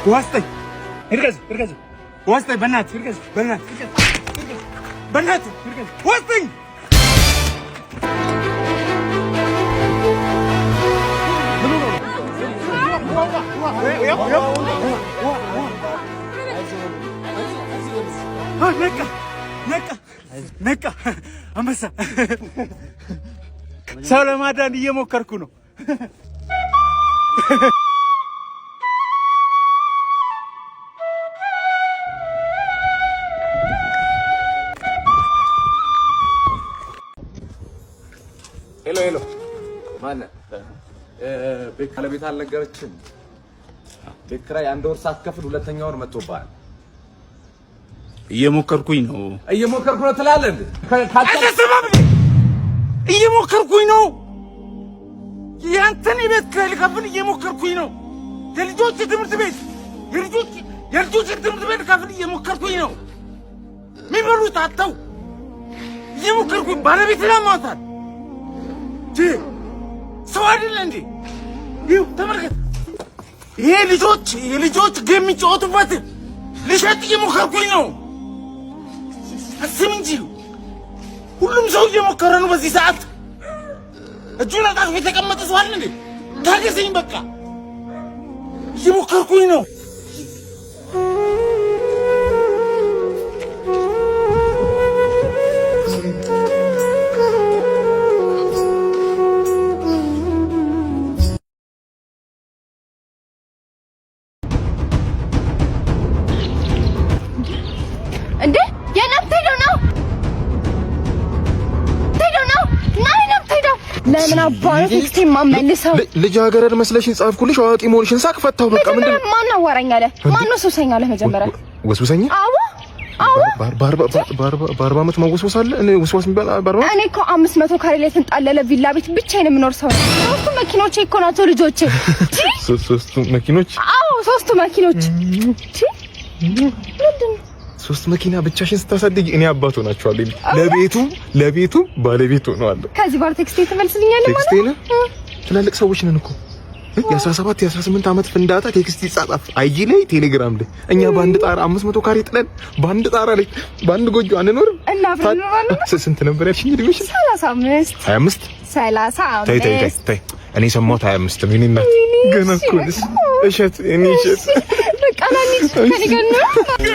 واسطي اركز واسطي بنات اركز بنات اركز واسطي ነቃ አመሳ ሰው ለማዳን እየሞከርኩ ነው። ሄሎ ማነህ? ቤት ካለቤት አልነገረችም። ቤት ኪራይ አንድ ወር ሳትከፍል ሁለተኛ ወር መጥቶብሃል። እየሞከርኩኝ ነው ትላለህ እንዴ? እየሞከርኩኝ ነው። ያንተን ቤት ኪራይ ልከፍል እየሞከርኩኝ ነው። የልጆች ትምህርት ቤት ልከፍል እየሞከርኩኝ ነው። የሚበሉት አጥተው እየሞከርኩኝ ባለቤት ለማውጣት ሰው አይደለ እንዴ? ይኸው ተመልከት። ይሄ የልጆች ጌም የሚጫወቱበት ልሸጥ እየሞከርኩኝ ነው። አስብ እንጂ ሁሉም ሰው እየሞከረ ነው። በዚህ ሰዓት እጁን አጣጥፎ የተቀመጠ ሰው አለ እንዴ? ታገሰኝ በቃ እየሞከርኩኝ ነው። እንዴ ለምን አባሩ ቴክስት ማመልሰው ልጃገረድ መስለሽኝ ጻፍኩልሽ። አዋቂ መሆንሽን ሳቅ ፈታው። በቃ ምንድነው? ማን አወራኝ አለ? ማን ነው ሱሰኛ አለ? መጀመሪያ ወስውሰኛ? አዎ ባርባ ዓመት መወስወስ አለ? እኔ ወስዋስ የሚባል ባርባ እኔ እኮ 500 ካሬ ላይ ተንጣለለ ቪላ ቤት ብቻዬን የምኖር ሰው ነኝ። ሶስቱ መኪኖቼ እኮ ናቸው ልጆቼ። ሶስቱ መኪኖች? አዎ ሶስቱ መኪኖች። ምንድን ሶስት መኪና ብቻሽን ስታሳድጊ እኔ አባቱ ናቸዋለሁ። ለቤቱ ባለቤቱ ነው አለ። ከዚህ ባር ቴክስት ትመልስልኛለህ ማለት ነው? ትላልቅ ሰዎች ነን እኮ የ17 የ18 ዓመት ፍንዳታ ቴክስት ይጻጻፍ አይጂ ላይ ቴሌግራም ላይ እኛ በአንድ ጣራ 500 ካሬ ጥለን በአንድ ጣራ ላይ በአንድ ጎጆ አንኖርም። እና ፍሬንድራን ስንት ነበር ያልሽኝ? እድሜሽ 35 ተይ እኔ ሰማሁት 25 ነው። እኔና ገና እኮ ነሽ እሸት እኔ እሸት በቃ ናኒ ከነገና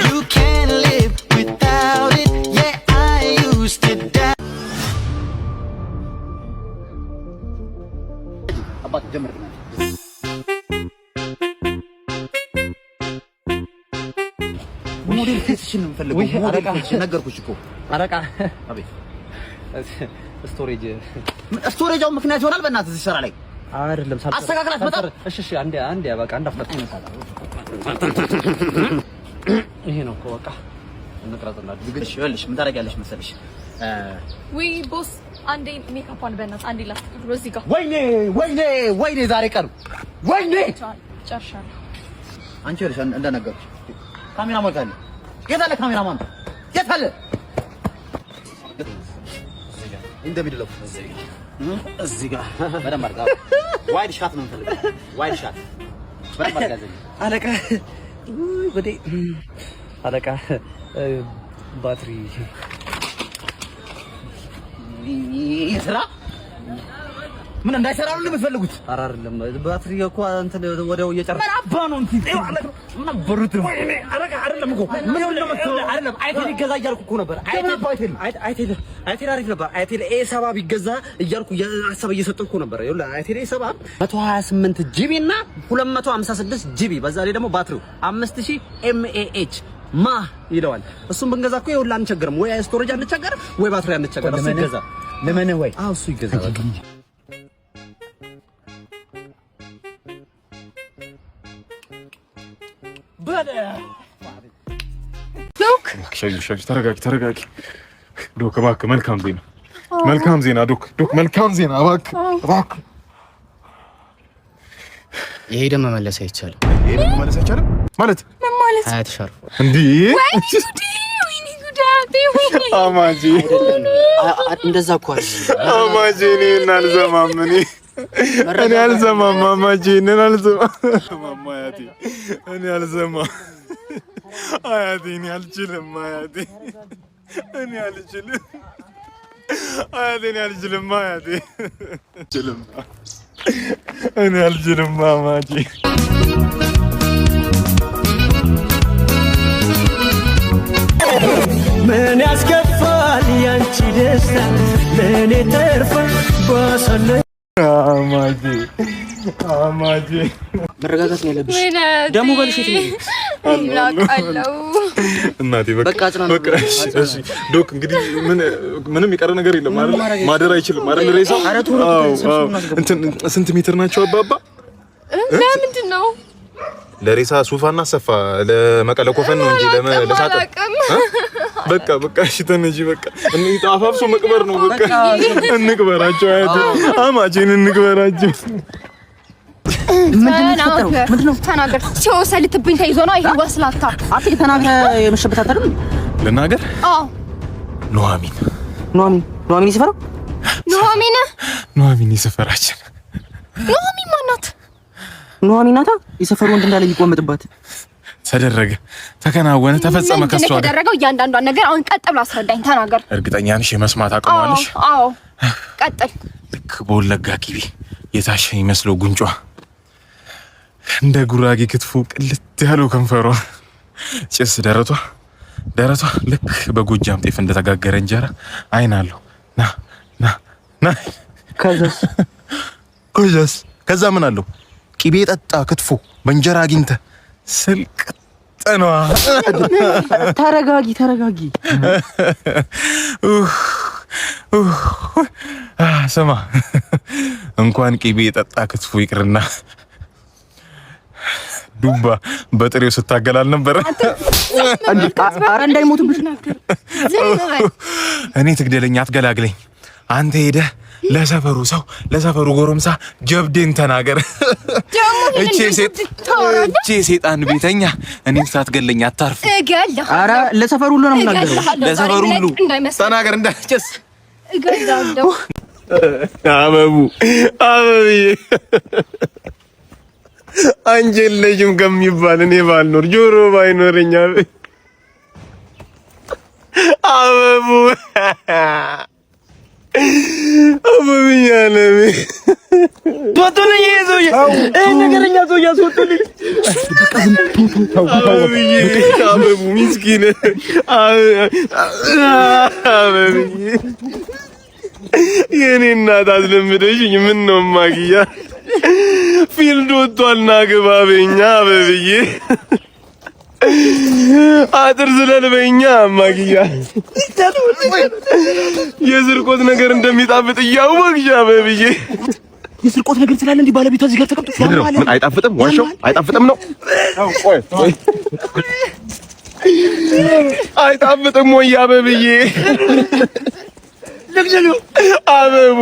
you can't live without it yeah I used to die አባት ጀምር ሞዴል ፌስሽን ነው ፈልገው ሞዴል ፌስሽን ነገርኩሽ እኮ አረቃ አቤት ስቶሬጃው ምክንያት ይሆናል። በእናትህ እዚህ ስራ ላይ አይደለም አስተካክላት በጣም እሺ አንዴ በቃ እንዳፍጠጥ ይሄ ነው እኮ በቃ እንቅራጥላት ዝግጅ ይኸውልሽ ምን ታደርጊያለሽ መሰለሽ ወይ ቦስ አንዴ ሜካፓን በእናትህ አንዴ ላስተካክል እዚህ ጋር ወይኔ ዛሬ ቀን ወይኔ ጨርሻለሁ አንቺ ይኸውልሽ እንደነገርኩሽ ካሜራማን ካለ የት አለ ካሜራማን የት አለ እንደሚደለው እዚህ ጋር በደንብ አድርጋ ዋይድ ሻት ነው የምፈልገው ዋይድ ሻት በደንብ አድርጋ አለቃ ወዴ አለቃ ባትሪ ይስራ ምን እንዳይሰራ ነው የምትፈልጉት? ኧረ አይደለም ባትሪ እኮ እንትን ወዲያው እየጨረሰ ምን አባ ነው እንት ምን አበሩት ነው አለቃ አይደለም እኮ ምን ነው አይደለም አይቴል ይገዛ እያልኩ እኮ ነበር አይቴል አሪፍ ነበር አይቴል A7 ቢገዛ እያልኩ ሀሳብ እየሰጠሁ እኮ ነበር ይኸውልህ አይቴል A7 128 ጂቢ እና 256 ጂቢ በዛ ላይ ደግሞ ባትሪው 5000 mAh ይለዋል እሱን ብንገዛ እኮ ይኸውልህ አንቸገርም ወይ ስቶሬጅ አንቸገርም ወይ ባትሪ አንቸገርም እሱ ይገዛ ለምን ወይ አው እሱ ይገዛ በቃ ዶክ ተረጋጊ ዶክ እባክህ መልካም ዜና ዶክ መልካም ዜና እባክህ የሄደ መመለስ አይቻልም ማለት አያትሻር እንዴ ወይኔ ጉዳቴ አማጂ እንደዛ እኮ አይደለም አማጂ እኔ እና ልዘማም እኔ እኔ አልሰማም ማማጂ እኔን አልሰማም ማማያቲ እኔ አልሰማም አያቴ እኔ አልችልም አያቴ እኔ አልችልም አያቴ እኔ አልችልም አያቴ አልችልም እኔ አልችልም ማማጂ ምን ያስከፋል ያንቺ ደስታ ምን ተርፋል ባሰለ አማጂ አማጂ መረጋጋት ነው ያለብሽ ደግሞ በልሽት ነው ይላቃለው እናቴ በቃ እሺ ዶክ እንግዲህ ምንም የቀረ ነገር የለም አይደል ማደር አይችልም አይደል ሬሳ እንትን ስንት ሜትር ናቸው አባባ ለምንድን ነው ለሬሳ ሱፋና ሰፋ ለመቀለ ኮፈን ነው እንጂ ለሳጠ በቃ እሺ ተነጂ በቃ አፋፍሶ መቅበር ነው በቃ እንቅበራቸው አያቴ አማቼን እንቅበራቸው ምንድነው ተናገር ሲወሰልትብኝ ተይዞ ነው ይሄ ወስላታ አጥቂ ተናገረ የመሸበት አይደል ልናገር አዎ ኑሐሚን ይሰፈራ ኑሐሚን ይሰፈራችን ኑሐሚን ማናት ኑሐሚን ናታ ይሰፈሩ ወንድ እንዳለ ይቆመጥባት ተደረገ ተከናወነ ተፈጸመ ከሷ ጋር ተደረገው እያንዳንዷን ነገር አሁን ቀጥ ብላ አስረዳኝ ተናገር እርግጠኛ ነሽ የመስማት አቅሟለሽ አዎ ቀጥል ልክ በወለጋ ቂቤ የታሸ ይመስለው ጉንጯ እንደ ጉራጌ ክትፎ ቅልት ያለው ከንፈሯ ጭስ ደረቷ ልክ በጎጃም ጤፍ እንደተጋገረ እንጀራ አይን አለው ና ከዛ ምን አለው ቂቤ ጠጣ ክትፎ በእንጀራ አግኝተ ስልቅጠኗ ተረጋጊ ስማ እንኳን ቂቤ የጠጣ ክትፎ ይቅርና ዱባ በጥሬው ስታገላል ነበር አረ እንዳይሞቱብሽ እኔ ትግደለኝ አትገላግለኝ አንተ ሄደህ ለሰፈሩ ጎረምሳ ጀብዴን ተናገር እቺ ሴጣን ቤተኛ እኔን ሳትገለኝ አታርፍ አረ ለሰፈሩ ሁሉ ነው የምናገረው ለሰፈሩ ሁሉ ተናገር እንዳትጨስ እገዛለሁ አበብዬ አንጀል ልጅም ከሚባል እኔ ባልኖር ጆሮ ባይኖረኛ አበብዬ አለሜ ወጡልኝ ይዞኝ ነገረኛ ሰው ያስወጡልኝ አበቡ ምስኪን አበብዬ የኔ እናት አስለምደሽኝ ምን ነው ማግያ ፊልድ ወጥቷልና ግባበኛ አበብዬ አጥር ስለልበኛ ማግያ የዝርቆት ነገር እንደሚጣፍጥ እያወቅሽ አበብዬ የስርቆት ነገር ስላለ እንዴ ባለቤቷ እዚህ ጋር ተቀምጦ ምን አይጣፍጥም ዋሻው አይጣፍጥም ነው ቆይ አይጣፍጥም ወይ አበብዬ አበቡ